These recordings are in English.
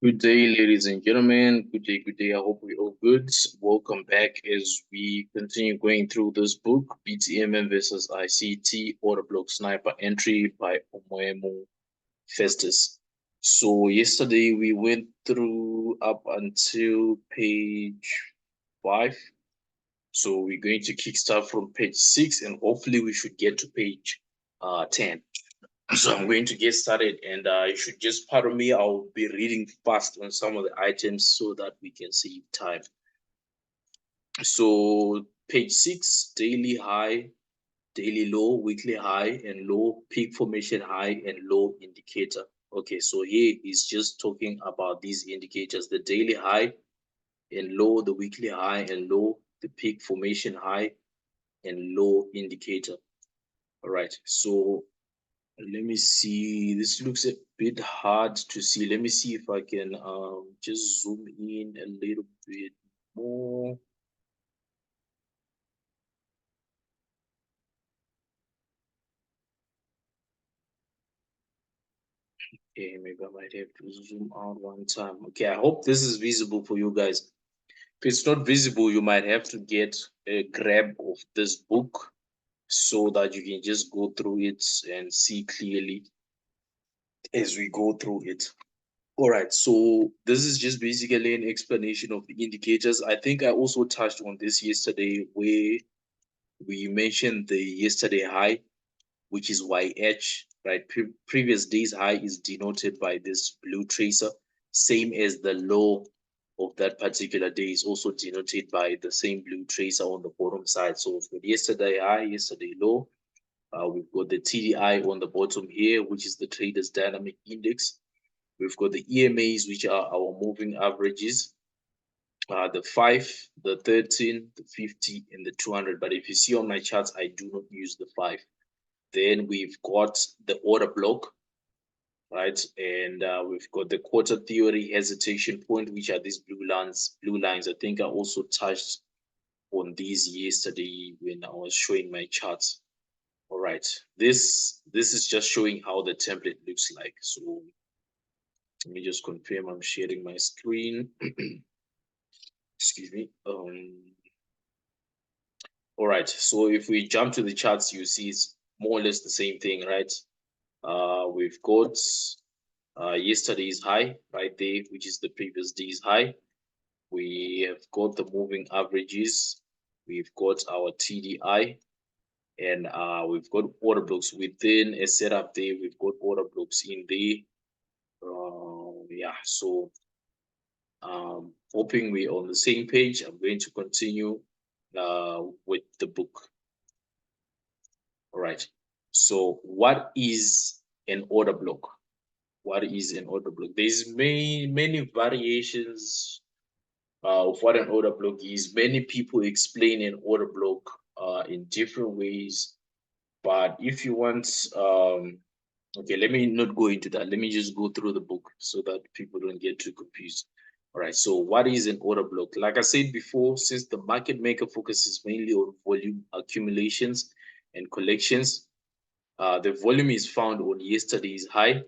Good day, ladies and gentlemen. Good day, good day. I hope we're all good. Welcome back as we continue going through this book, BTMM versus ICT, Order Block Sniper Entry by Omoemo Festus. So yesterday we went through up until page 5. So we're going to kickstart from page 6 and hopefully we should get to page 10. So I'm going to get started and you should just pardon me. I'll be reading fast on some of the items so that we can save time. So page 6, daily high, daily low, weekly high and low, peak formation high and low indicator. Okay, so here is just talking about these indicators, the daily high and low, the weekly high and low, the peak formation high and low indicator. All right, so let me see. This looks a bit hard to see. Let me see if I can just zoom in a little bit more. Okay, maybe I might have to zoom out one time. Okay, I hope this is visible for you guys. If it's not visible, you might have to get a grab of this book so that you can just go through it and see clearly as we go through it. All right, so this is just basically an explanation of the indicators. I think I also touched on this yesterday where we mentioned the yesterday high, which is YH, right? Previous day's high is denoted by this blue tracer, same as the low of that particular day is also denoted by the same blue tracer on the bottom side. So for yesterday high, yesterday low, we've got the TDI on the bottom here, which is the Traders Dynamic Index. We've got the EMAs, which are our moving averages, the 5, the 13, the 50, and the 200. But if you see on my charts, I do not use the 5. Then we've got the order block, right? And we've got the quarter theory hesitation point, which are these blue lines. Blue lines. I think I also touched on these yesterday when I was showing my charts. All right. This is just showing how the template looks like. So let me just confirm I'm sharing my screen. Excuse me. All right, so if we jump to the charts, you see it's more or less the same thing, right? We've got yesterday's high right there, which is the previous day's high. We have got the moving averages. We've got our TDI, and we've got order blocks within a setup there. We've got order blocks in there. Yeah, so hoping we're on the same page. I'm going to continue with the book. All right. So what is an order block? What is an order block? There's many variations of what an order block is. Many people explain an order block in different ways. But if you want, okay, let me not go into that. Let me just go through the book so that people don't get too confused. All right, so what is an order block? Like I said before, since the market maker focuses mainly on volume accumulations and collections, the volume is found on yesterday's high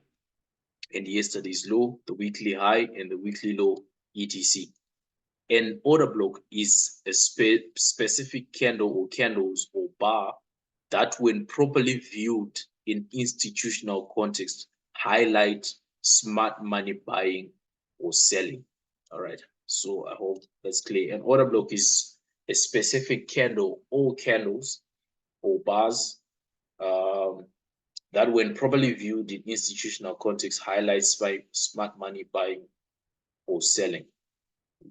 and yesterday's low, the weekly high and the weekly low, etc. An order block is a specific candle or candles or bar that, when properly viewed in institutional context, highlight smart money buying or selling. All right, so I hope that's clear. An order block is a specific candle or candles or bars that, when properly viewed in institutional context, highlights by smart money buying or selling.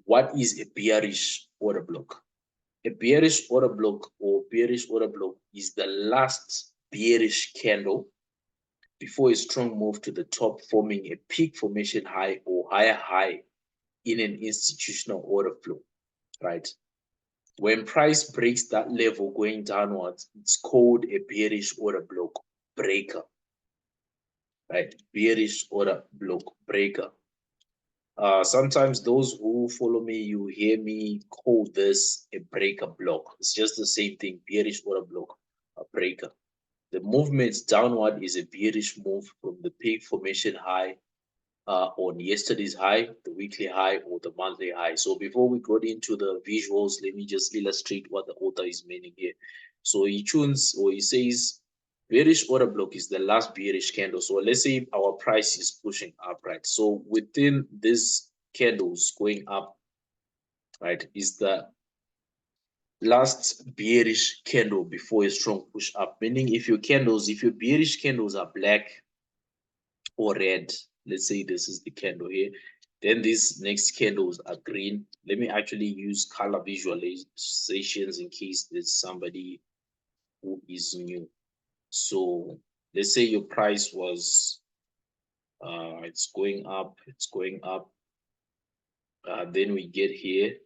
What is a bearish order block? A bearish order block or bearish order block is the last bearish candle before a strong move to the top, forming a peak formation high or higher high in an institutional order flow, right? When price breaks that level going downwards, it's called a bearish order block breaker, right? Bearish order block breaker. Sometimes those who follow me, you hear me call this a breaker block. It's just the same thing, bearish order block, a breaker. The movement downward is a bearish move from the peak formation high on yesterday's high, the weekly high, or the monthly high. So before we got into the visuals, let me just illustrate what the author is meaning here. So he tunes, or he says, bearish order block is the last bearish candle. So let's say our price is pushing up, right? So within this candles going up, right, is the last bearish candle before a strong push up. Meaning if your bearish candles are black or red, let's say this is the candle here, then these next candles are green. Let me actually use color visualizations in case there's somebody who is new. So let's say your price was it's going up, then we get here,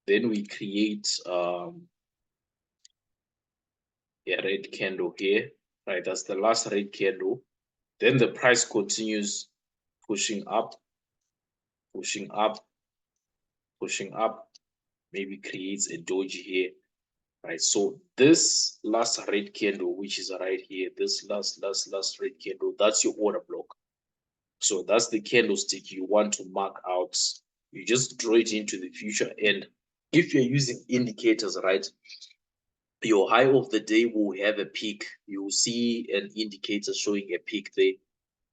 then we create a red candle here, right? That's the last red candle. Then the price continues pushing up, pushing up, pushing up, maybe creates a doji here, right? So this last red candle, which is right here, this last red candle, that's your order block. So that's the candlestick you want to mark out. You just draw it into the future. And if you're using indicators, right, your high of the day will have a peak. You will see an indicator showing a peak there.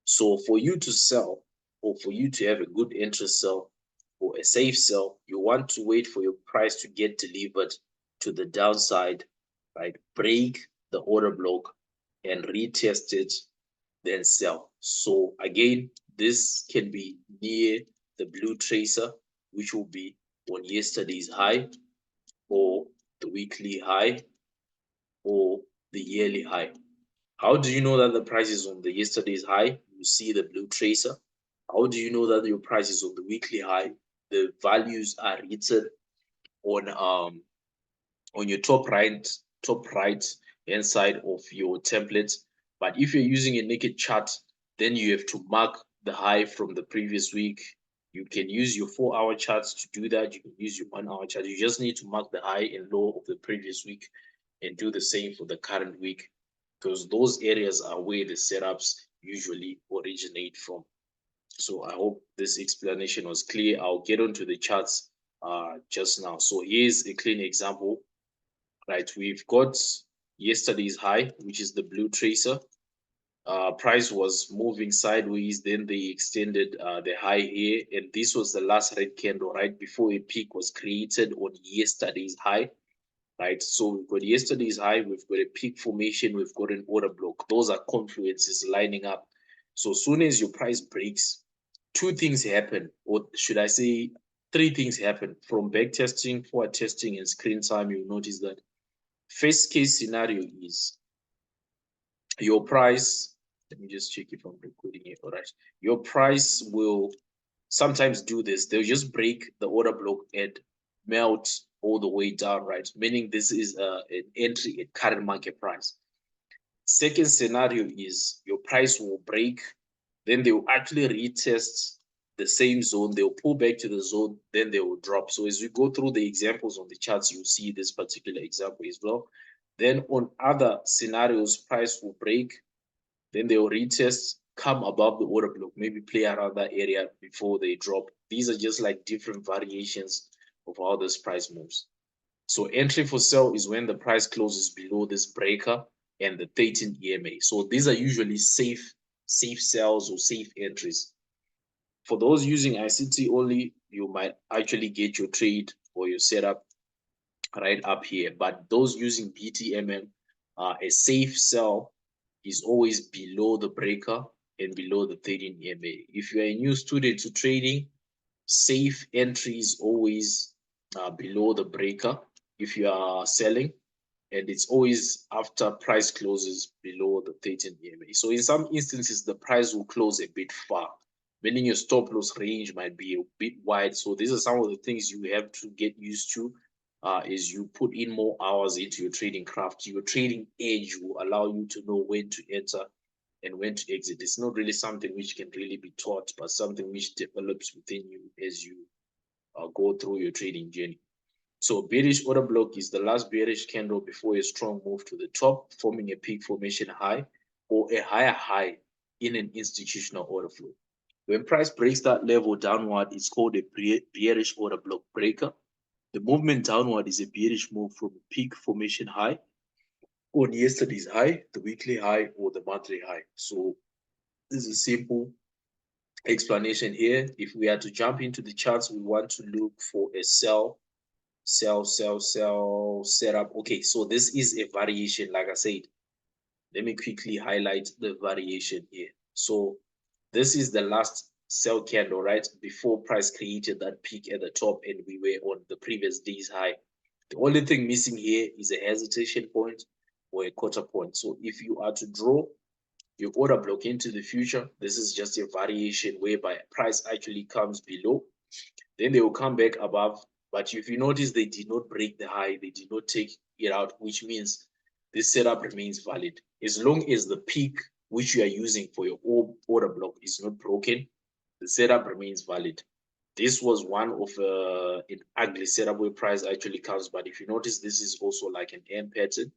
So for you to sell, or for you to have a good interest sell or a safe sell, you want to wait for your price to get delivered to the downside, right? Break the order block and retest it, then sell. So again, this can be near the blue tracer, which will be on yesterday's high, or the weekly high, or the yearly high. How do you know that the price is on the yesterday's high? You see the blue tracer. How do you know that your price is on the weekly high? The values are written on your top right hand side of your template. But if you're using a naked chart, then you have to mark the high from the previous week. You can use your 4-hour charts to do that. You can use your 1-hour chart. You just need to mark the high and low of the previous week and do the same for the current week, because those areas are where the setups usually originate from. So I hope this explanation was clear. I'll get onto the charts just now. So here's a clean example, right? We've got yesterday's high, which is the blue tracer. Price was moving sideways, then they extended the high here, and this was the last red candle right before a peak was created on yesterday's high, right? So we've got yesterday's high, we've got a peak formation, we've got an order block. Those are confluences lining up. So as soon as your price breaks, two things happen, or should I say three things happen. From back testing, forward testing, and screen time, you'll notice that first case scenario is your price. Let me just check if I'm recording it. All right. Your price will sometimes do this. They'll just break the order block and melt all the way down, right? Meaning this is an entry at current market price. Second scenario is your price will break, then they will actually retest the same zone. They'll pull back to the zone, then they will drop. So as we go through the examples on the charts, you'll see this particular example as well. Then on other scenarios, price will break, then they will retest, come above the order block, maybe play around that area before they drop. These are just like different variations of how this price moves. So entry for sell is when the price closes below this breaker and the 13 EMA. So these are usually safe sells or safe entries. For those using ICT only, you might actually get your trade or your setup right up here. But those using BTMM, a safe sell is always below the breaker and below the 13 EMA. If you are a new student to trading, safe entry is always below the breaker if you are selling, and it's always after price closes below the 13 EMA. So in some instances, the price will close a bit far, meaning your stop loss range might be a bit wide. So these are some of the things you have to get used to as you put in more hours into your trading craft. Your trading edge will allow you to know when to enter and when to exit. It's not really something which can really be taught, but something which develops within you as you go through your trading journey. So bearish order block is the last bearish candle before a strong move to the top, forming a peak formation high or a higher high in an institutional order flow. When price breaks that level downward, it's called a bearish order block breaker. The movement downward is a bearish move from a peak formation high on yesterday's high, the weekly high, or the monthly high. So this is a simple explanation here. If we are to jump into the charts, we want to look for a sell setup. Okay, so this is a variation. Like I said, let me quickly highlight the variation here. So this is the last sell candle, right? Before price created that peak at the top and we were on the previous day's high. The only thing missing here is a hesitation point or a quarter point. So if you are to draw your order block into the future, this is just a variation whereby price actually comes below, then they will come back above. But if you notice, they did not break the high, they did not take it out, which means this setup remains valid. As long as the peak which you are using for your order block is not broken, the setup remains valid. This was one of an ugly setup where price actually comes, but if you notice, this is also like an M pattern.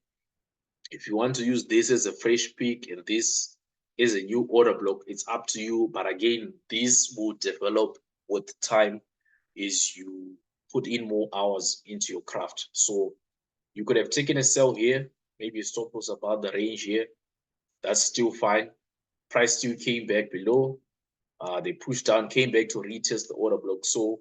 If you want to use this as a fresh peak and this is a new order block, it's up to you. But again, this will develop with time as you put in more hours into your craft. So you could have taken a sell here, maybe a stop loss about the range here. That's still fine. Price still came back below. They pushed down, came back to retest the order block. So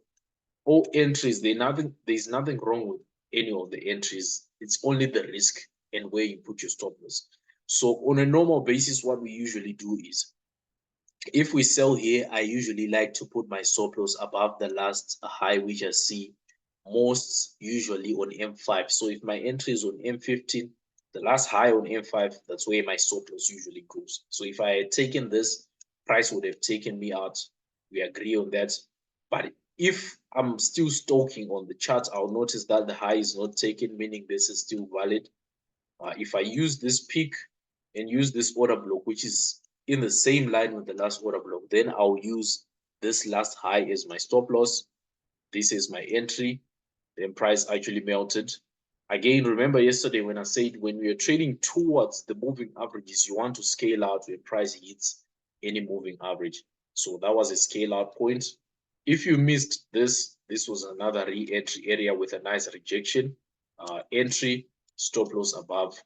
all entries, there's nothing wrong with any of the entries. It's only the risk and where you put your stop loss. So on a normal basis, what we usually do is, if we sell here, I usually like to put my stop loss above the last high, which I see most usually on M5. So if my entry is on M15, the last high on M5, that's where my stop loss usually goes. So if I had taken this, price would have taken me out. We agree on that. But if I'm still stalking on the chart, I'll notice that the high is not taken, meaning this is still valid. If I use this peak and use this order block, which is in the same line with the last order block, then I'll use this last high as my stop loss. This is my entry. Then price actually melted. Again, remember yesterday when I said when we are trading towards the moving averages, you want to scale out when price hits any moving average. So that was a scale out point. If you missed this, this was another re-entry area with a nice rejection. Entry, stop loss above.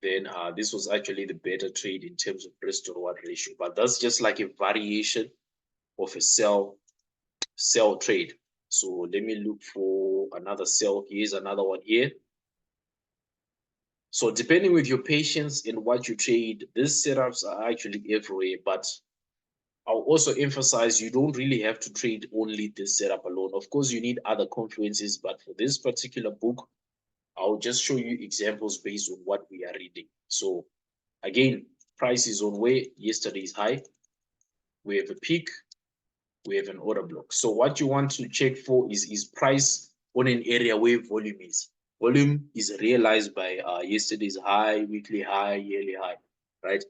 Then this was actually the better trade in terms of risk to reward ratio. But that's just like a variation of a sell trade. So let me look for another sell. Here's another one here. So depending with your patience and what you trade, these setups are actually everywhere. But I'll also emphasize you don't really have to trade only this setup alone. Of course, you need other confluences, but for this particular book, I'll just show you examples based on what we are reading. So again, price is on way, yesterday's high. We have a peak, we have an order block. So what you want to check for is price on an area where volume is. Volume is realized by yesterday's high, weekly high, yearly high, right?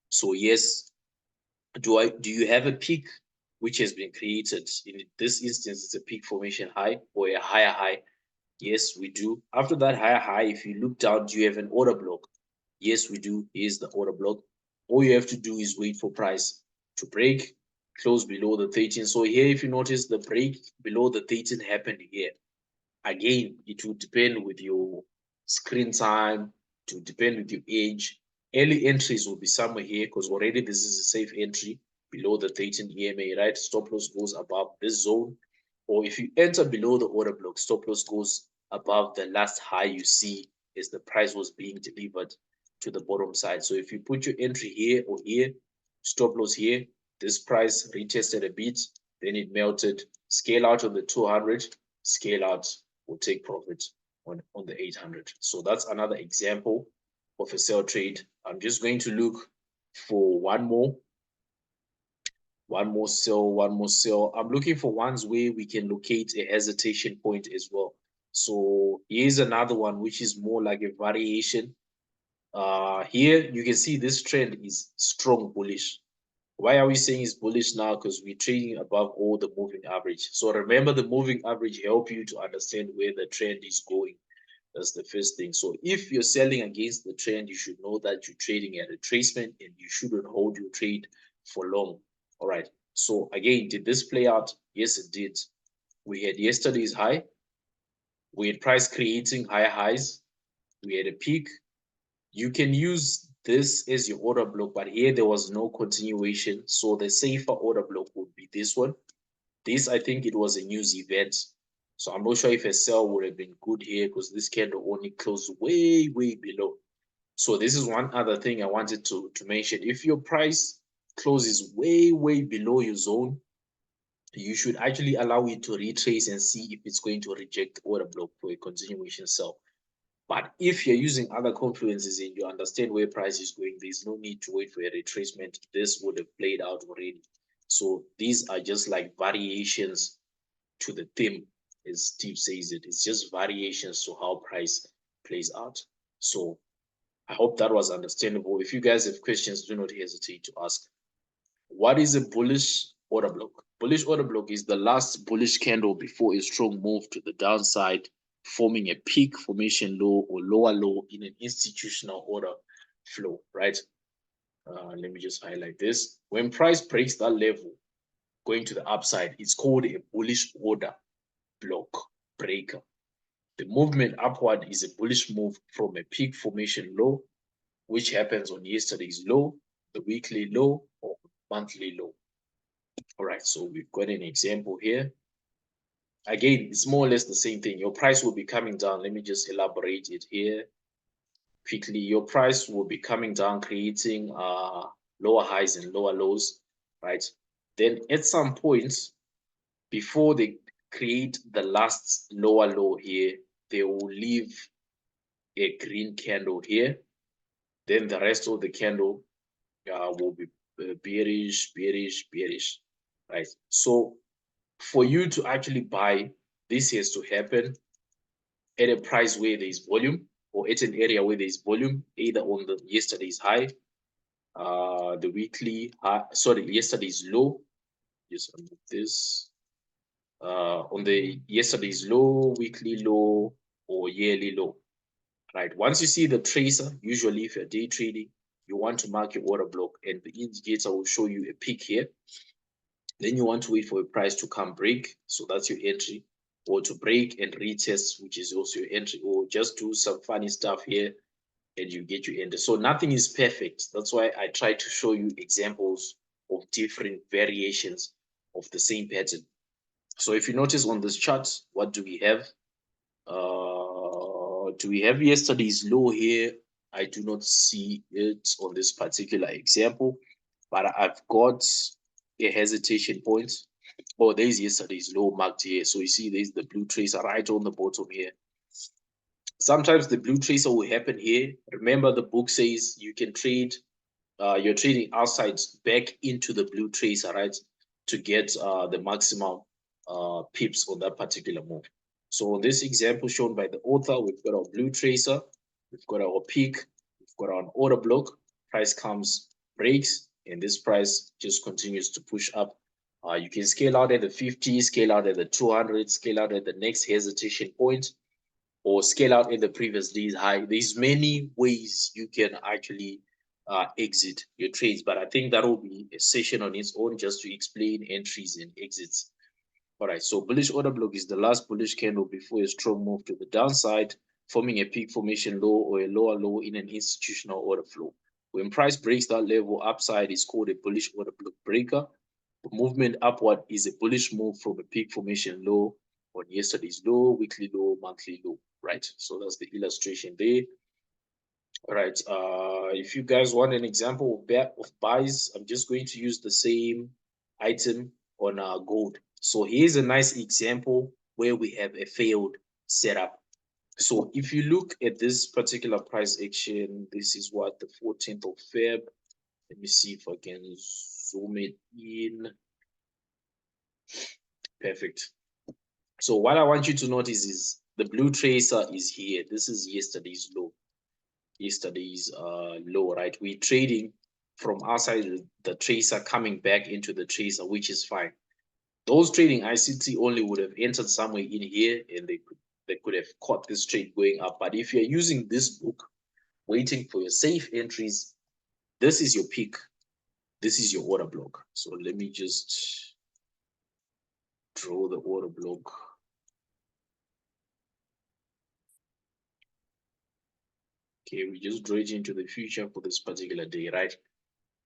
So yes, do you have a peak which has been created? In this instance, it's a peak formation high or a higher high. Yes, we do. After that higher high, if you look down, do you have an order block? Yes, we do. Here's the order block. All you have to do is wait for price to break, close below the 13. So here, if you notice, the break below the 13 happened here. Again, it will depend with your screen time, to depend with your age. Early entries will be somewhere here because already this is a safe entry below the 13 EMA, right? Stop loss goes above this zone. Or if you enter below the order block, stop loss goes above the last high you see as the price was being delivered to the bottom side. So if you put your entry here or here, stop loss here, this price retested a bit, then it melted, scale out on the 200, scale out, will take profit on the 800. So that's another example of a sell trade. I'm just going to look for one more sell. I'm looking for ones where we can locate a hesitation point as well. So here's another one which is more like a variation. Here you can see this trend is strong bullish. Why are we saying it's bullish now? Because we're trading above all the moving average. So remember, the moving average help you to understand where the trend is going. That's the first thing. So if you're selling against the trend, you should know that you're trading at retracement and you shouldn't hold your trade for long. All right. So again, did this play out? Yes, it did. We had yesterday's high. We had price creating higher highs. We had a peak. You can use this as your order block, but here there was no continuation. So the safer order block would be this one. This, I think it was a news event. So I'm not sure if a sell would have been good here because this candle only closed way, way below. So this is one other thing I wanted to mention. If your price closes way, way below your zone, you should actually allow it to retrace and see if it's going to reject the order block for a continuation sell. But if you're using other confluences and you understand where price is going, there's no need to wait for a retracement. This would have played out already. So these are just like variations to the theme, as Steve says it. It's just variations to how price plays out. So I hope that was understandable. If you guys have questions, do not hesitate to ask. What is a bullish order block? Bullish order block is the last bullish candle before a strong move to the downside, forming a peak formation low or lower low in an institutional order flow, right? Let me just highlight this. When price breaks that level, going to the upside, it's called a bullish order block breaker. The movement upward is a bullish move from a peak formation low, which happens on yesterday's low, the weekly low, or monthly low. All right, so we've got an example here. Again, it's more or less the same thing. Your price will be coming down. Let me just elaborate it here quickly. Your price will be coming down, creating lower highs and lower lows, right? Then at some point, before they create the last lower low here, they will leave a green candle here. Then the rest of the candle will be bearish, bearish, bearish, right? So for you to actually buy, this has to happen at a price where there is volume or at an area where there is volume, either on the yesterday's high, the weekly high, sorry, yesterday's low. Just remove this. On the yesterday's low, weekly low, or yearly low. Right. Once you see the tracer, usually if you're day trading, you want to mark your order block and the indicator will show you a peak here. Then you want to wait for a price to come break. So that's your entry, or to break and retest, which is also your entry, or just do some funny stuff here and you get your entry. So nothing is perfect. That's why I try to show you examples of different variations of the same pattern. So if you notice on this chart, what do we have? Do we have yesterday's low here? I do not see it on this particular example, but I've got a hesitation point. Oh, there's yesterday's low marked here. So you see there's the blue tracer right on the bottom here. Sometimes the blue tracer will happen here. Remember, the book says you can trade, you're trading outside back into the blue tracer, right? To get the maximum pips on that particular move. So in this example shown by the author, we've got our blue tracer, we've got our peak, we've got our order block, price comes, breaks, and this price just continues to push up. You can scale out at the 50, scale out at the 200, scale out at the next hesitation point, or scale out at the previous day's high. There's many ways you can actually exit your trades, but I think that will be a session on its own just to explain entries and exits. All right, so bullish order block is the last bullish candle before a strong move to the downside, forming a peak formation low or a lower low in an institutional order flow. When price breaks that level, upside is called a bullish order block breaker. The movement upward is a bullish move from a peak formation low on yesterday's low, weekly low, monthly low, right? So that's the illustration there. All right, if you guys want an example of buys, I'm just going to use the same item on gold. So here's a nice example where we have a failed setup. So if you look at this particular price action, this is what, the 14th of Feb. Let me see if I can zoom it in. Perfect. So what I want you to notice is the blue tracer is here. This is yesterday's low. Yesterday's low, right? We're trading from outside the tracer coming back into the tracer, which is fine. Those trading ICT only would have entered somewhere in here and they could have caught this trade going up. But if you're using this book, waiting for your safe entries, this is your peak. this is your order block. So let me just draw the order block. Okay, we just draw it into the future for this particular day, right?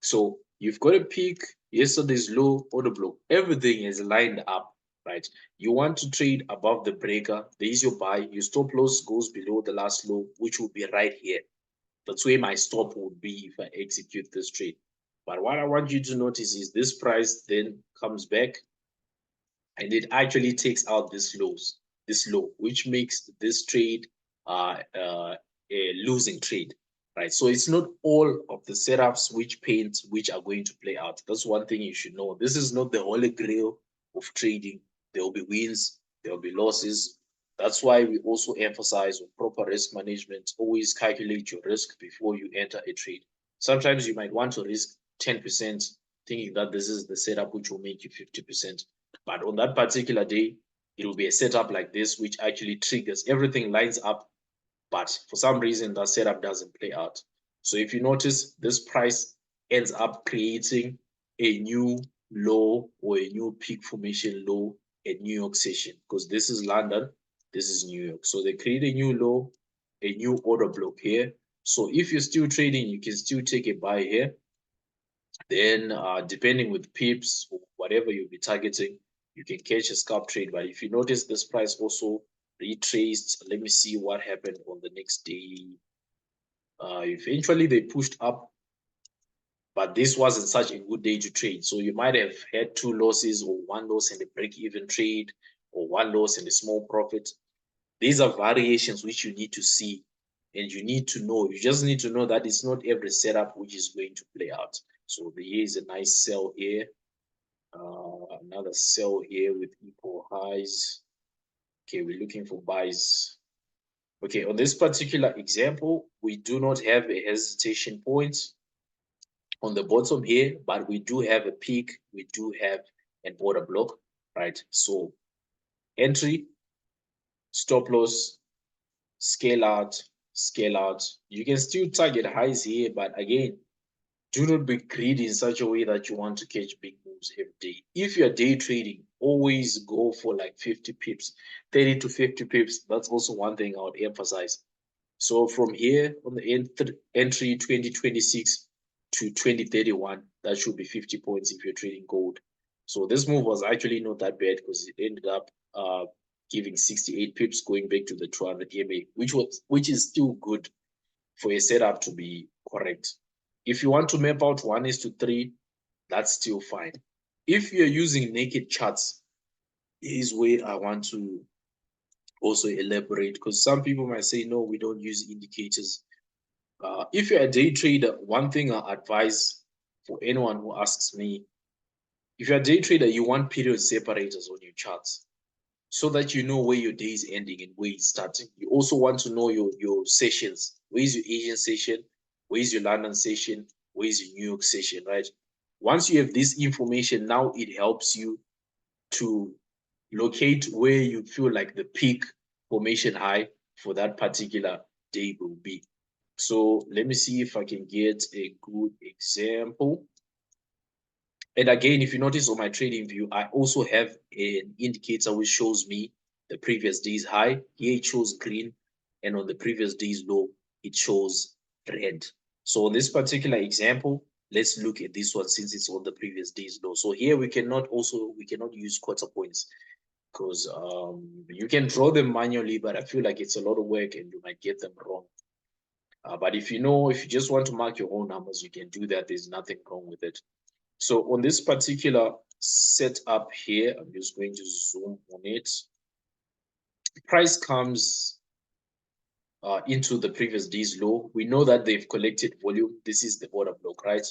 So you've got a peak, yesterday's low, order block. Everything is lined up, right? You want to trade above the breaker. There is your buy. Your stop loss goes below the last low, which will be right here. That's where my stop would be if I execute this trade. But what I want you to notice is this price then comes back and it actually takes out this low, which makes this trade a losing trade, right? So it's not all of the setups which are going to play out. That's one thing you should know. This is not the holy grail of trading. There will be wins, there will be losses. That's why we also emphasize on proper risk management. Always calculate your risk before you enter a trade. Sometimes you might want to risk 10%, thinking that this is the setup which will make you 50%. But on that particular day, it will be a setup like this, which actually triggers everything lines up. But for some reason, that setup doesn't play out. So if you notice, this price ends up creating a new low or a new peak formation low at New York session, because this is London, this is New York. So they create a new low, a new order block here. So if you're still trading, you can still take a buy here. Then depending with pips or whatever you'll be targeting, you can catch a scalp trade. But if you notice, this price also retraced. Let me see what happened on the next day. Eventually they pushed up, but this wasn't such a good day to trade. So you might have had two losses or one loss in the break-even trade or one loss in the small profit. These are variations which you need to see and you need to know. You just need to know that it's not every setup which is going to play out. So here is a nice sell here. Another sell here with equal highs. Okay, we're looking for buys. Okay, on this particular example, we do not have a hesitation point on the bottom here, but we do have a peak. We do have an order block, right? So entry, stop loss, scale out, scale out. You can still target highs here, but again, do not be greedy in such a way that you want to catch big moves every day. If you're day trading, always go for like 50 pips, 30 to 50 pips. That's also one thing I would emphasize. So from here on the entry 2026 to 2031, that should be 50 points if you're trading gold. So this move was actually not that bad because it ended up giving 68 pips going back to the 200 EMA, which is still good for a setup to be correct. If you want to map out 1:3, that's still fine. If you're using naked charts, is where I want to also elaborate, because some people might say, no, we don't use indicators. If you're a day trader, one thing I advise for anyone who asks me, if you're a day trader, you want period separators on your charts so that you know where your day is ending and where it's starting. You also want to know your sessions. Where is your Asian session? Where is your London session? Where is your New York session, right? Once you have this information, now it helps you to locate where you feel like the peak formation high for that particular day will be. So let me see if I can get a good example. And again, if you notice on my trading view, I also have an indicator which shows me the previous day's high. Here it shows green, and on the previous day's low, it shows red. So on this particular example, let's look at this one since it's on the previous day's low. So here we cannot use quarter points because you can draw them manually, but I feel like it's a lot of work and you might get them wrong. But if you just want to mark your own numbers, you can do that. There's nothing wrong with it. So on this particular setup here, I'm just going to zoom on it. Price comes into the previous day's low. We know that they've collected volume. This is the order block, right?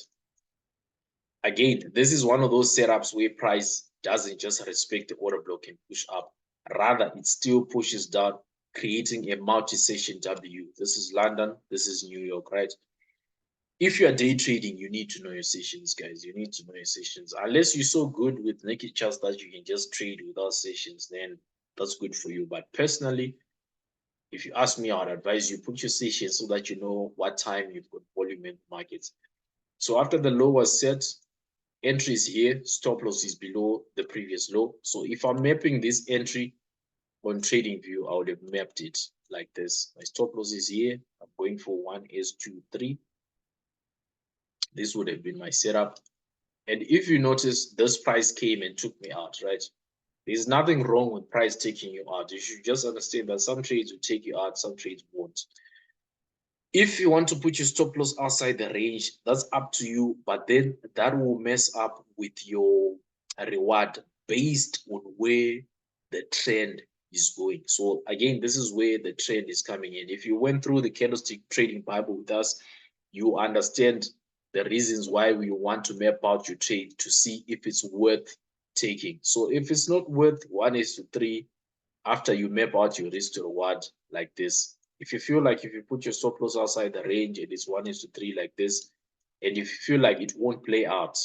Again, this is one of those setups where price doesn't just respect the order block and push up. Rather, it still pushes down, creating a multi-session W. This is London. This is New York, right? If you are day trading, you need to know your sessions, guys. You need to know your sessions. Unless you're so good with naked charts that you can just trade without sessions, then that's good for you. But personally, if you ask me, I would advise you put your sessions so that you know what time you've got volume in markets. So after the low was set, Entry is here, stop loss is below the previous low. So if I'm mapping this entry on trading view, I would have mapped it like this. My stop loss is here. I'm going for 1S23. This would have been my setup. And if you notice, this price came and took me out, right? There's nothing wrong with price taking you out. You should just understand that some trades will take you out, some trades won't. If you want to put your stop loss outside the range, that's up to you, but then that will mess up with your reward based on where the trend is going. So again, this is where the trend is coming in. If you went through the candlestick trading Bible with us, you understand the reasons why we want to map out your trade to see if it's worth taking. So if it's not worth 1:3, after you map out your risk to reward like this, if you feel like if you put your stop loss outside the range and it's 1:3 like this, and if you feel like it won't play out,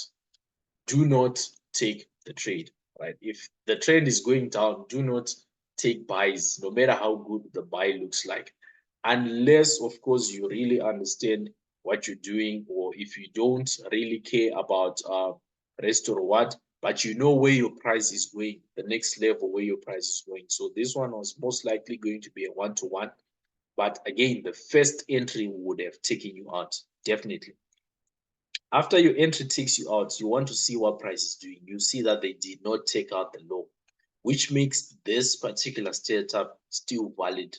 do not take the trade, right? If the trend is going down, do not take buys, no matter how good the buy looks like, unless, of course, you really understand what you're doing, or if you don't really care about risk to reward, but you know where your price is going, the next level where your price is going. So this one was most likely going to be a 1-to-1, but again, the first entry would have taken you out, definitely. After your entry takes you out, you want to see what price is doing. You see that they did not take out the low, which makes this particular setup still valid.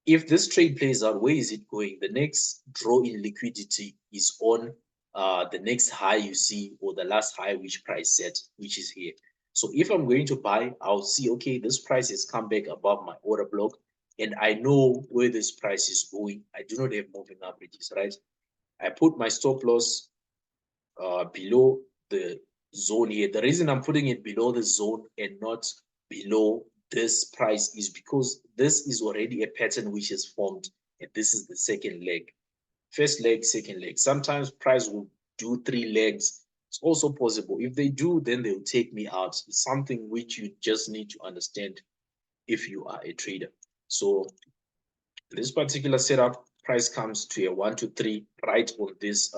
If this trade plays out, where is it going? The next draw in liquidity is on the next high you see, or the last high which price set, which is here. So if I'm going to buy, I'll see, okay, this price has come back above my order block, and I know where this price is going. I do not have moving averages, right? I put my stop loss below the zone here. The reason I'm putting it below the zone and not below this price is because this is already a pattern which is formed, and this is the second leg. First leg, second leg. Sometimes price will do 3 legs. It's also possible. If they do, then they'll take me out. It's something which you just need to understand if you are a trader. So this particular setup, price comes to a 1-to-3 right on this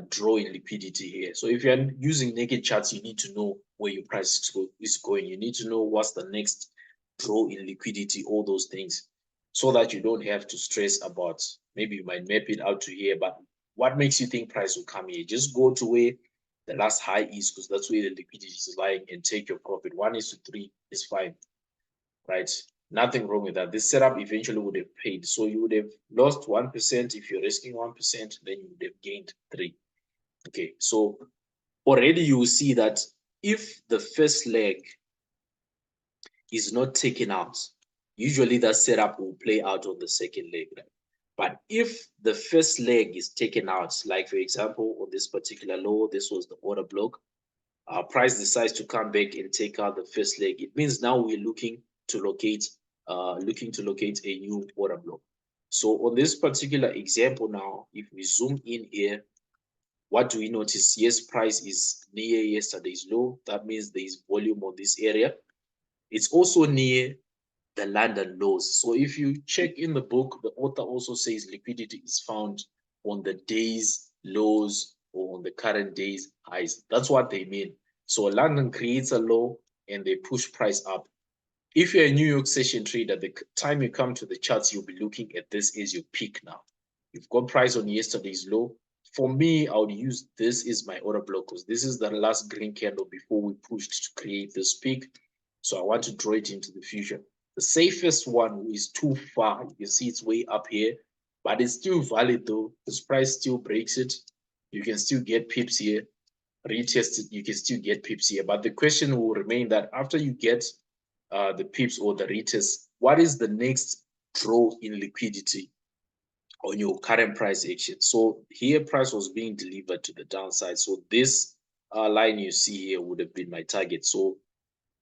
draw in liquidity here. So if you're using naked charts, you need to know where your price is going. You need to know what's the next draw in liquidity, all those things, so that you don't have to stress about, maybe you might map it out to here, but what makes you think price will come here? Just go to where the last high is, because that's where the liquidity is lying, and take your profit. 1:3 is fine, right? Nothing wrong with that. This setup eventually would have paid. So you would have lost 1% if you're risking 1%, then you would have gained 3. Okay, so already you will see that if the first leg is not taken out, usually that setup will play out on the second leg, right? But if the first leg is taken out, like for example, on this particular low, this was the order block, price decides to come back and take out the first leg, it means now we're looking to locate a new order block. So on this particular example now, if we zoom in here, what do we notice? Yes, price is near yesterday's low. That means there is volume on this area. It's also near the London lows. So if you check in the book, the author also says liquidity is found on the day's lows or on the current day's highs. That's what they mean. So London creates a low and they push price up. If you're a New York session trader, the time you come to the charts, you'll be looking at this as your peak now. You've got price on yesterday's low. For me, I would use this as my order block, because this is the last green candle before we pushed to create this peak. So I want to draw it into the future. The safest one is too far. You can see it's way up here, but it's still valid though. This price still breaks it. You can still get pips here. Retest it, you can still get pips here. But the question will remain that after you get the pips or the retest, what is the next draw in liquidity on your current price action? So here price was being delivered to the downside. So this line you see here would have been my target. So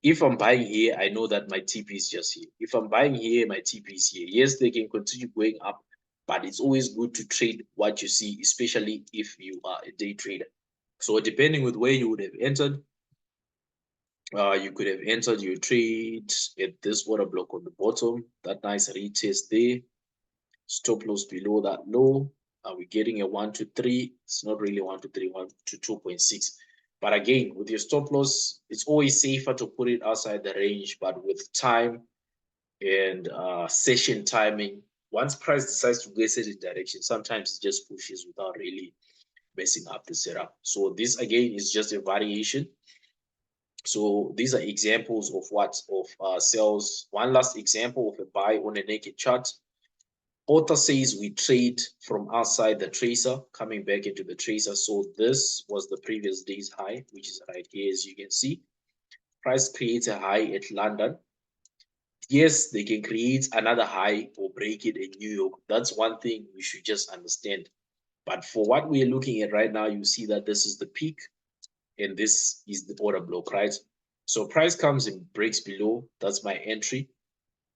if I'm buying here, I know that my TP is just here. If I'm buying here, my TP is here. Yes, they can continue going up, but it's always good to trade what you see, especially if you are a day trader. So depending with where you would have entered, you could have entered your trade at this order block on the bottom, that nice retest there, stop loss below that low. Are we getting a 1 to 3? It's not really 1 to 3, 1 to 2.6. But again, with your stop loss, it's always safer to put it outside the range. But with time and session timing, once price decides to go a certain direction, sometimes it just pushes without really messing up the setup. So this again is just a variation. So these are examples of what of sells. One last example of a buy on a naked chart. Author says we trade from outside the tracer, coming back into the tracer. So this was the previous day's high, which is right here, as you can see. Price creates a high at London. Yes, they can create another high or break it in New York. That's one thing we should just understand. But for what we're looking at right now, you see that this is the peak and this is the order block, right? So price comes and breaks below. That's my entry.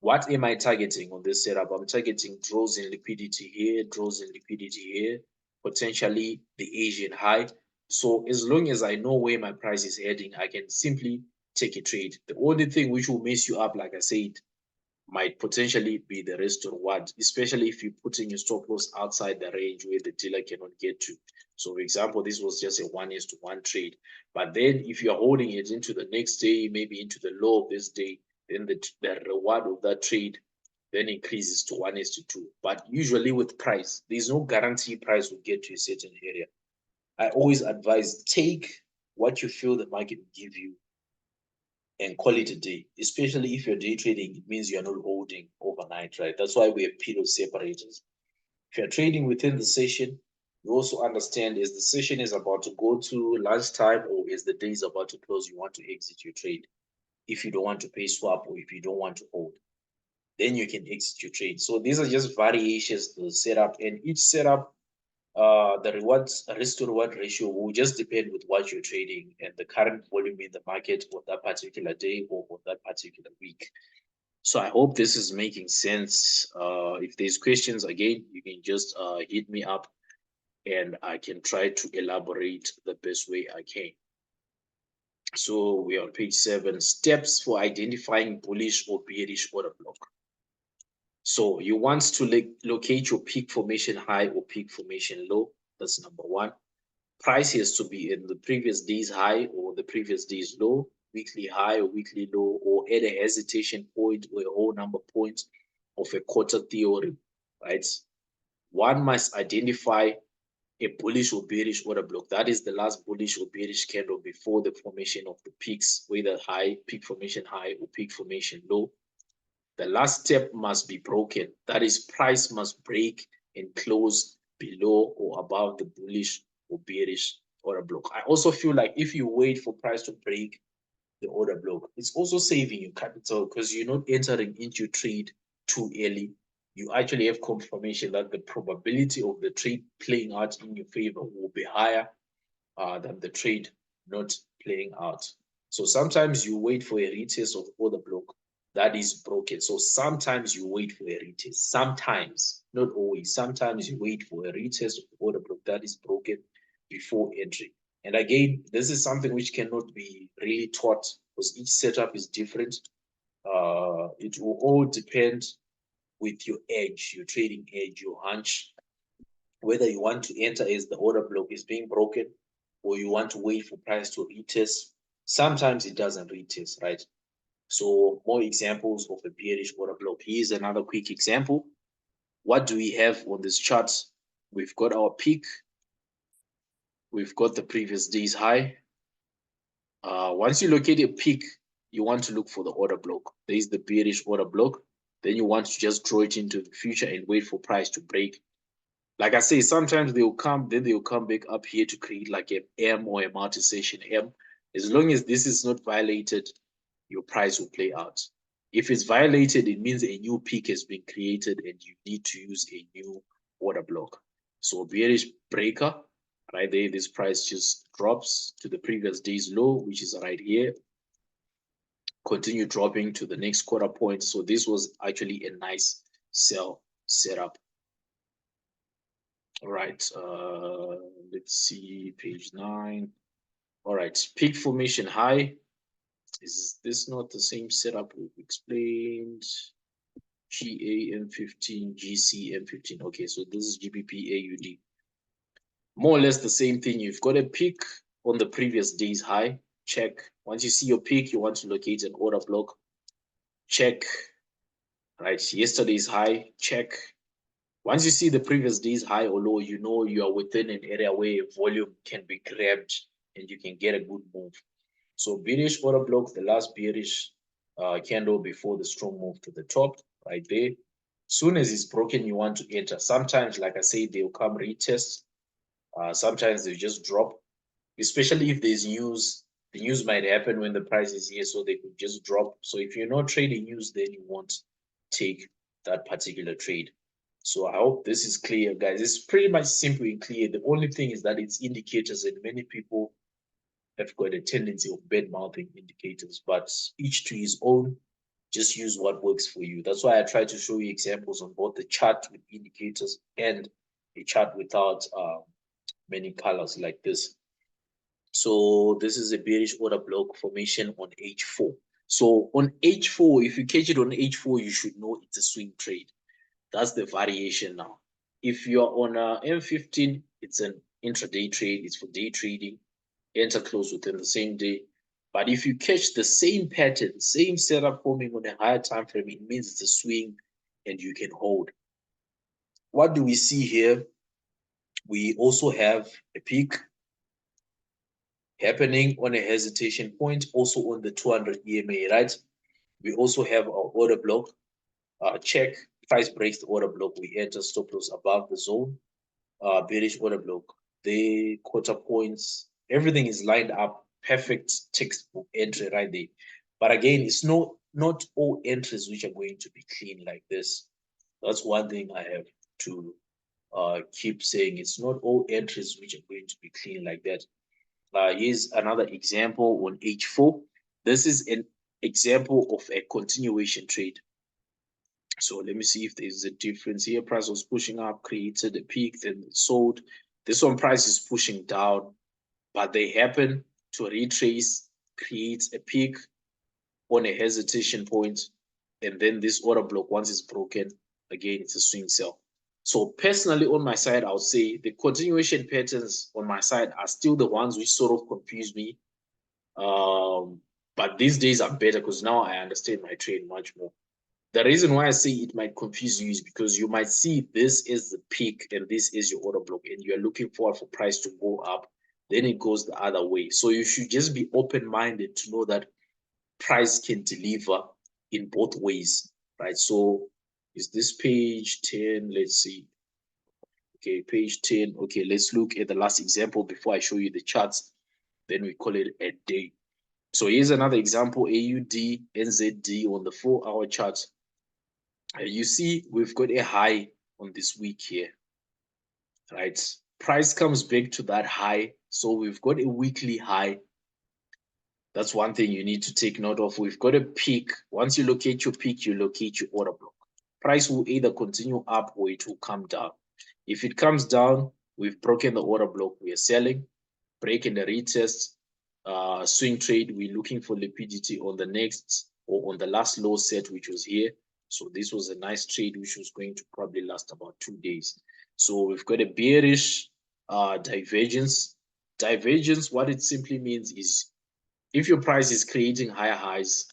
What am I targeting on this setup? I'm targeting draws in liquidity here, draws in liquidity here, potentially the Asian high. So as long as I know where my price is heading, I can simply take a trade. The only thing which will mess you up, like I said, might potentially be the risk to reward, especially if you're putting your stop loss outside the range where the dealer cannot get to. So, for example, this was just a 1:1 trade. But then if you're holding it into the next day, maybe into the low of this day, then the reward of that trade then increases to 1:2. But usually with price, there's no guarantee price will get to a certain area. I always advise take what you feel the market will give you and call it a day, especially if you're day trading. It means you're not holding overnight, right? That's why we have period separators. If you're trading within the session, you also understand as the session is about to go to lunchtime or as the day is about to close, you want to exit your trade. If you don't want to pay swap or if you don't want to hold, then you can exit your trade. So these are just variations to the setup, and each setup, the rewards risk to reward ratio will just depend with what you're trading and the current volume in the market for that particular day or for that particular week. So I hope this is making sense. If there's questions, again, you can just hit me up and I can try to elaborate the best way I can. So we're on page 7, steps for identifying bullish or bearish order block. So you want to locate your peak formation high or peak formation low. That's number 1. Price has to be in the previous day's high or the previous day's low, weekly high or weekly low, or at a hesitation point or a whole number point of a quarter theory, right? One must identify a bullish or bearish order block. That is the last bullish or bearish candle before the formation of the peaks, whether high, peak formation high, or peak formation low. The last step must be broken. That is, price must break and close below or above the bullish or bearish order block. I also feel like if you wait for price to break the order block, it's also saving you capital because you're not entering into trade too early. You actually have confirmation that the probability of the trade playing out in your favor will be higher than the trade not playing out. So sometimes you wait for a retest of order block that is broken. So sometimes you wait for a retest. Sometimes, not always. Sometimes you wait for a retest of order block that is broken before entry. And again, this is something which cannot be really taught because each setup is different. It will all depend with your edge, your trading edge, your hunch, whether you want to enter as the order block is being broken or you want to wait for price to retest. Sometimes it doesn't retest, right? So more examples of a bearish order block. Here's another quick example. What do we have on this chart? We've got our peak. We've got the previous day's high. Once you locate a peak, you want to look for the order block. There is the bearish order block. Then you want to just draw it into the future and wait for price to break. Like I say, sometimes they will come, then they will come back up here to create like an M or a multi-session M. As long as this is not violated, your price will play out. If it's violated, it means a new peak has been created and you need to use a new order block. So bearish breaker, right there, this price just drops to the previous day's low, which is right here. Continue dropping to the next quarter point. So this was actually a nice sell setup. All right, let's see page 9. All right, peak formation high. Is this not the same setup we've explained? GAM15, GCM15. Okay, so this is GBP AUD. more or less the same thing. You've got a peak on the previous day's high, check. Once you see your peak, you want to locate an order block, check. Right, yesterday's high, check. Once you see the previous day's high or low, you know you are within an area where volume can be grabbed and you can get a good move. So bearish order block, the last bearish candle before the strong move to the top, right there. Soon as it's broken, you want to enter. Sometimes, like I say, they'll come retest. Sometimes they just drop, especially if there's news. The news might happen when the price is here, so they could just drop. So if you're not trading news, then you won't take that particular trade. So I hope this is clear, guys. It's pretty much simple and clear. The only thing is that it's indicators, and many people have got a tendency of bad mouthing indicators, but each to his own. Just use what works for you. That's why I try to show you examples on both the chart with indicators and a chart without many colors like this. So this is a bearish order block formation on H4. So on H4, if you catch it on H4, you should know it's a swing trade. That's the variation now. If you're on M15, it's an intraday trade. It's for day trading. Enter close within the same day. But if you catch the same pattern, same setup forming on a higher time frame, it means it's a swing and you can hold. What do we see here? We also have a peak happening on a hesitation point, also on the 200 EMA, right? We also have our order block. Check, price breaks the order block, we enter stop loss above the zone. Bearish order block, the quarter points, everything is lined up, perfect textbook entry right there. But again, it's not all entries which are going to be clean like this. That's one thing I have to keep saying. It's not all entries which are going to be clean like that. Here's another example on H4. This is an example of a continuation trade. So let me see if there's a difference here. Price was pushing up, created a peak, then it sold. This one price is pushing down, but they happen to retrace, create a peak on a hesitation point, and then this order block, once it's broken, again, it's a swing sell. So personally, on my side, I would say the continuation patterns on my side are still the ones which sort of confuse me. But these days are better because now I understand my trade much more. The reason why I say it might confuse you is because you might see this is the peak and this is your order block, and you're looking forward for price to go up, then it goes the other way. So you should just be open-minded to know that price can deliver in both ways, right? So is this page 10? Let's see. Okay, page 10. Okay, let's look at the last example before I show you the charts. Then we call it a day. So here's another example, AUD, NZD on the 4-hour chart. You see, we've got a high on this week here, right? Price comes back to that high. So we've got a weekly high. That's one thing you need to take note of. We've got a peak. Once you locate your peak, you locate your order block. Price will either continue up or it will come down. If it comes down, we've broken the order block. We are selling, breaking the retest, swing trade. We're looking for liquidity on the next or on the last low set, which was here. So this was a nice trade, which was going to probably last about 2 days. So we've got a bearish divergence. Divergence, what it simply means is if your price is creating higher highs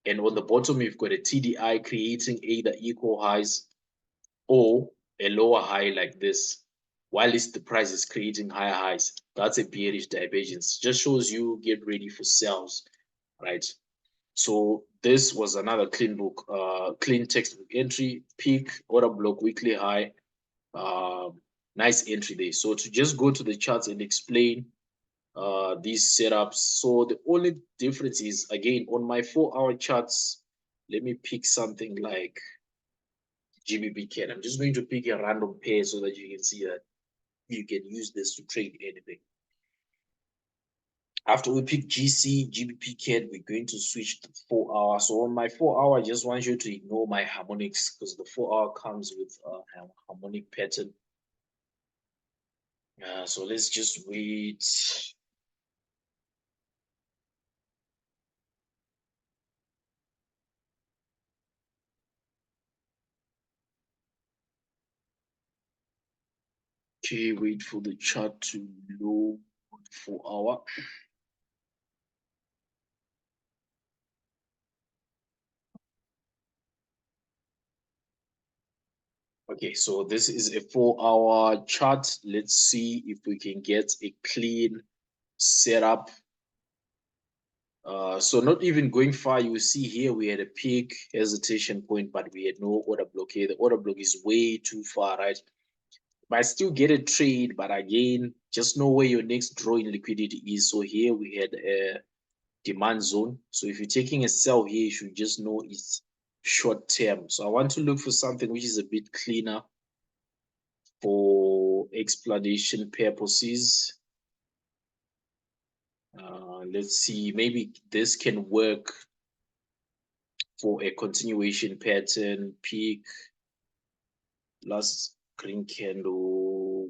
and on the bottom you've got a TDI creating either equal highs or a lower high like this, while the price is creating higher highs, that's a bearish divergence. Just shows you get ready for sells, right? So this was another clean book, clean textbook entry, peak, order block, weekly high, nice entry there. So to just go to the charts and explain these setups. So the only difference is, again, on my 4-hour charts, let me pick something like GBP CAD. I'm just going to pick a random pair so that you can see that you can use this to trade anything. After we pick GC, GBP CAD, we're going to switch to 4-hour. So on my 4-hour, I just want you to ignore my harmonics because the 4-hour comes with a harmonic pattern. So let's just wait. Okay, wait for the chart to load for hour. Okay, so this is a 4-hour chart. Let's see if we can get a clean setup. So not even going far, you see here we had a peak hesitation point, but we had no order block here. The order block is way too far, right? Might still get a trade, but again, just know where your next draw in liquidity is. So here we had a demand zone. So if you're taking a sell here, you should just know it's short term. So I want to look for something which is a bit cleaner for explanation purposes. Let's see, maybe this can work for a continuation pattern, peak, last green candle,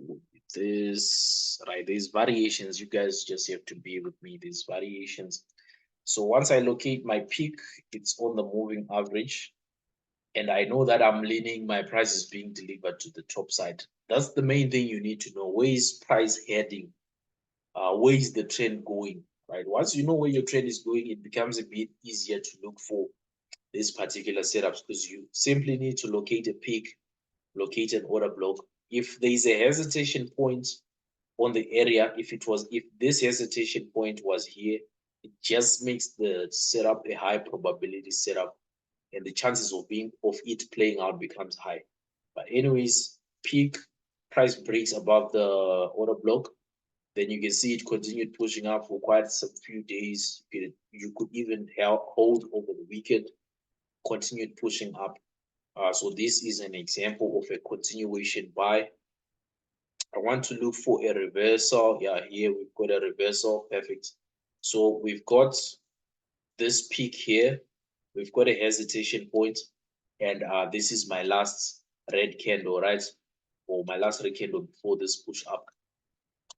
this, right? There's variations. You guys just have to be with me. There's variations. So once I locate my peak, it's on the moving average. And I know that I'm leaning, my price is being delivered to the top side. That's the main thing you need to know. Where is price heading? Where is the trend going? Right? Once you know where your trend is going, it becomes a bit easier to look for these particular setups because you simply need to locate a peak, locate an order block. If there is a hesitation point on the area, if this hesitation point was here, it just makes the setup a high probability setup, and the chances of it playing out becomes high. But anyways, peak price breaks above the order block, then you can see it continued pushing up for quite some few days. You could even hold over the weekend, continued pushing up. So this is an example of a continuation buy. I want to look for a reversal. Yeah, here we've got a reversal. Perfect. So we've got this peak here. We've got a hesitation point, and this is my last red candle, right? Or my last red candle before this push up.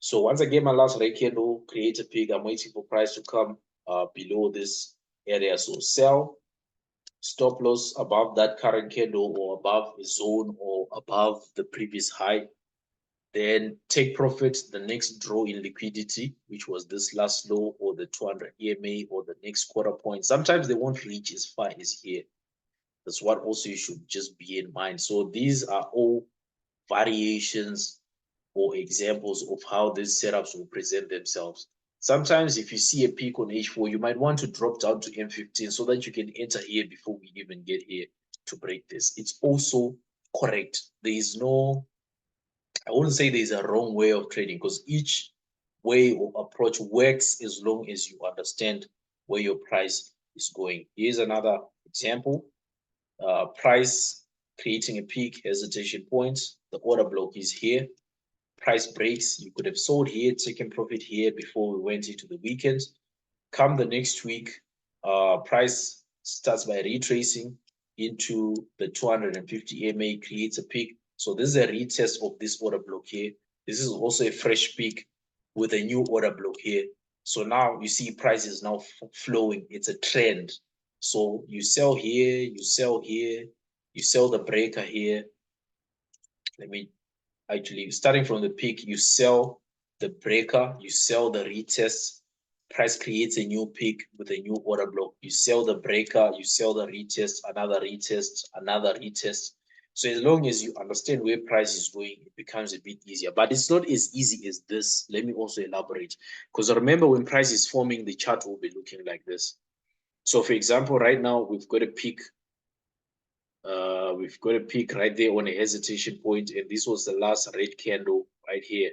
So once I get my last red candle, create a peak. I'm waiting for price to come below this area. So sell, stop loss above that current candle or above the zone or above the previous high. Then take profit the next draw in liquidity, which was this last low or the 200 EMA or the next quarter point. Sometimes they won't reach as far as here. That's what also you should just be in mind. So these are all variations or examples of how these setups will present themselves. Sometimes if you see a peak on H4, you might want to drop down to M15 so that you can enter here before we even get here to break this. It's also correct. There is no, I wouldn't say there's a wrong way of trading because each way or approach works as long as you understand where your price is going. Here's another example. Price creating a peak hesitation point. The order block is here. Price breaks. You could have sold here, taken profit here before we went into the weekend. Come the next week, price starts by retracing into the 250 EMA, creates a peak. So this is a retest of this order block here. This is also a fresh peak with a new order block here. So now you see price is now flowing. It's a trend. So you sell here, you sell here, you sell the breaker here. Let me actually, starting from the peak, you sell the breaker, you sell the retest, price creates a new peak with a new order block. You sell the breaker, you sell the retest, another retest, another retest. So as long as you understand where price is going, it becomes a bit easier. But it's not as easy as this. Let me also elaborate. Because remember, when price is forming, the chart will be looking like this. So for example, right now, we've got a peak. We've got a peak right there on a hesitation point, and this was the last red candle right here.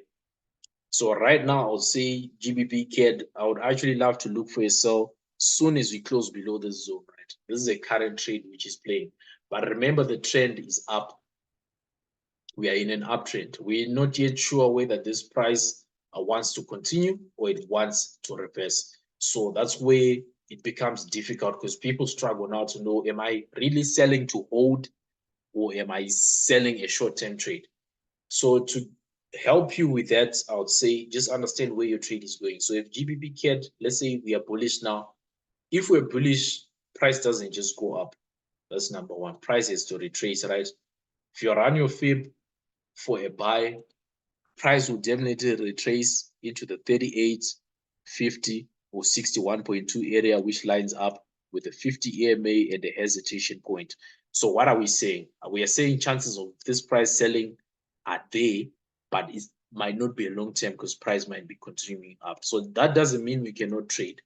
So right now, I would say GBP CAD, I would actually love to look for a sell soon as we close below this zone, right? This is a current trade which is playing. But remember, the trend is up. We are in an uptrend. We're not yet sure whether this price wants to continue or it wants to reverse. So that's where it becomes difficult because people struggle now to know, am I really selling to hold or am I selling a short-term trade? So to help you with that, I would say just understand where your trade is going. So if GBP CAD, let's say we are bullish now. If we're bullish, price doesn't just go up. That's number one. Price is to retrace, right? If you run your fib for a buy, price will definitely retrace into the 38, 50, or 61.2 area, which lines up with the 50 EMA and the hesitation point. So what are we saying? We are saying chances of this price selling are there, but it might not be a long term because price might be continuing up. So that doesn't mean we cannot trade.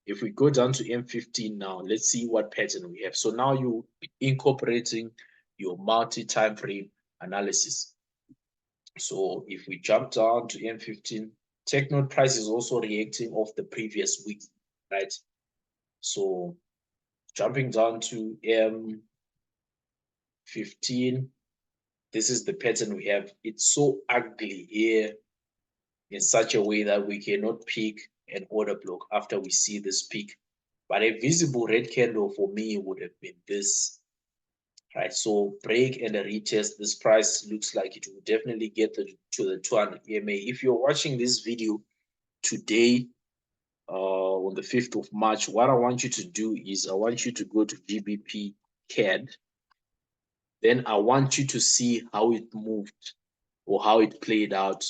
If we go down to M15 now, let's see what pattern we have. So now you're incorporating your multi-time frame analysis. So if we jump down to M15, take note price is also reacting off the previous week, right? So jumping down to M15, this is the pattern we have. It's so ugly here in such a way that we cannot pick an order block after we see this peak. But a visible red candle for me would have been this, right? So break and a retest. This price looks like it will definitely get to the 200 EMA. If you're watching this video today, on the 5th of March, what I want you to do is I want you to go to GBP CAD. Then I want you to see how it moved or how it played out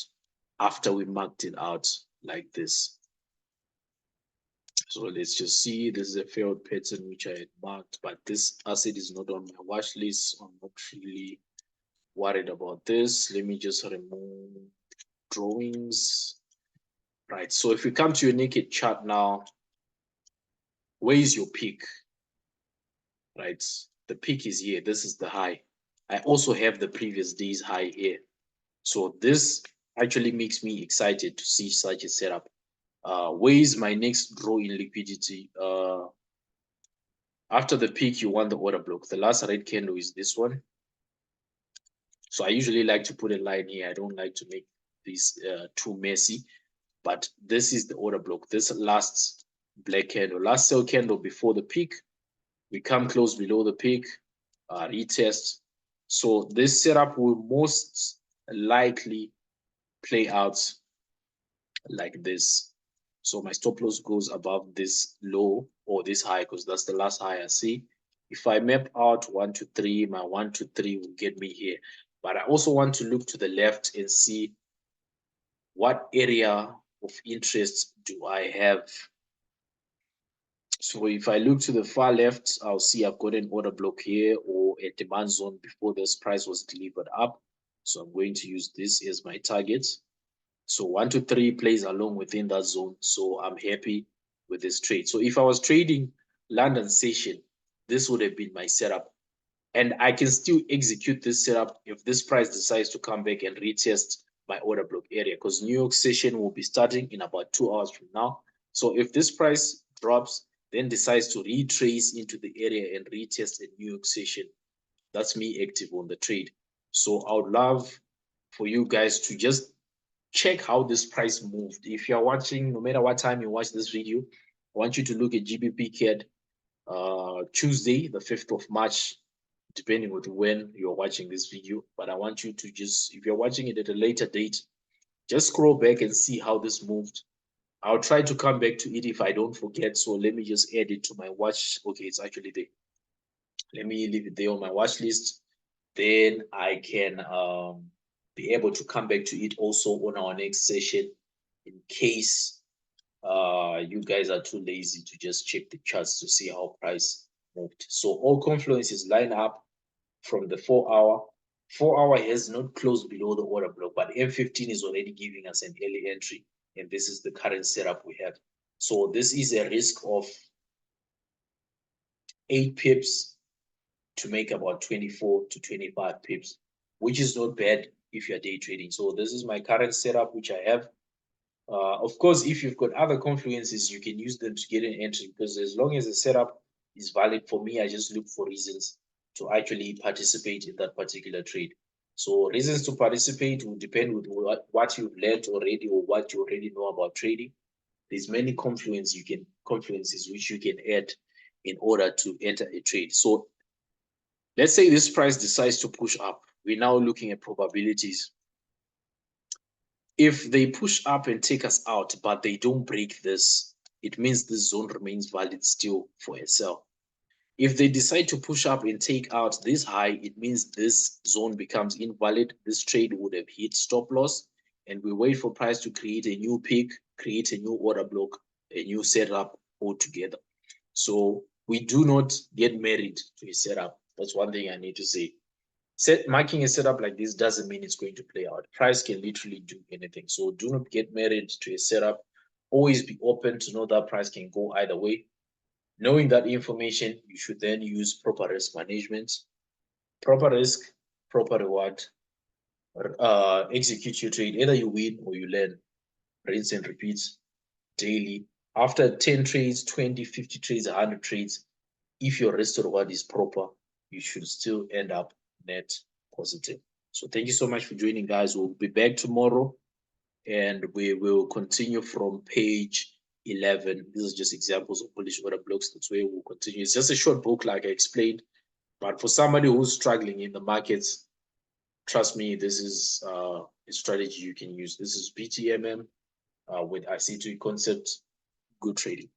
after we marked it out like this. So let's just see, this is a failed pattern which I had marked, but this asset is not on my watch list. I'm not really worried about this. Let me just remove drawings. Right, so if we come to your naked chart now, where is your peak? Right, the peak is here. This is the high. I also have the previous day's high here. So this actually makes me excited to see such a setup. Where is my next draw in liquidity? After the peak, you want the order block. The last red candle is this one. So I usually like to put a line here. I don't like to make this too messy, but this is the order block. This last black candle, last sell candle before the peak. We come close below the peak, retest. So this setup will most likely play out like this. So my stop loss goes above this low or this high because that's the last high I see. If I map out 1 to 3, my 1 to 3 will get me here. But I also want to look to the left and see what area of interest do I have. So if I look to the far left, I'll see I've got an order block here or a demand zone before this price was delivered up. So I'm going to use this as my target. So 1 to 3 plays along within that zone. So I'm happy with this trade. So if I was trading London session, this would have been my setup. And I can still execute this setup if this price decides to come back and retest my order block area, because New York session will be starting in about 2 hours from now. So if this price drops, then decides to retrace into the area and retest a New York session, that's me active on the trade. So I would love for you guys to just check how this price moved. If you're watching, no matter what time you watch this video, I want you to look at GBP CAD Tuesday, the 5th of March, depending on when you're watching this video. But I want you to just, if you're watching it at a later date, just scroll back and see how this moved. I'll try to come back to it if I don't forget. So let me just add it to my watch. Okay, it's actually there. Let me leave it there on my watch list. Then I can be able to come back to it also on our next session in case you guys are too lazy to just check the charts to see how price moved. So all confluences line up from the 4 hour. 4 hour has not closed below the order block, but M15 is already giving us an early entry, and this is the current setup we have. So this is a risk of 8 pips to make about 24 to 25 pips, which is not bad if you're day trading. So this is my current setup, which I have. Of course, if you've got other confluences, you can use them to get an entry, because as long as the setup is valid for me, I just look for reasons to actually participate in that particular trade. So reasons to participate will depend with what you've learned already or what you already know about trading. There's many confluences which you can add in order to enter a trade. So let's say this price decides to push up. We're now looking at probabilities. If they push up and take us out, but they don't break this, it means this zone remains valid still for a sell. If they decide to push up and take out this high, it means this zone becomes invalid. This trade would have hit stop loss, and we wait for price to create a new peak, create a new order block, a new setup altogether. So we do not get married to a setup. That's one thing I need to say. Marking a setup like this doesn't mean it's going to play out. Price can literally do anything. So do not get married to a setup. Always be open to know that price can go either way. Knowing that information, you should then use proper risk management. Proper risk, proper reward. Execute your trade. Either you win or you learn. Rinse and repeat daily. After 10 trades, 20, 50 trades, 100 trades, if your risk to reward is proper, you should still end up net positive. So thank you so much for joining, guys. We'll be back tomorrow and we will continue from page 11. This is just examples of bullish order blocks. That's where we'll continue. It's just a short book, like I explained. But for somebody who's struggling in the markets, trust me, this is a strategy you can use. This is BTMM with ICT concepts. Good trading.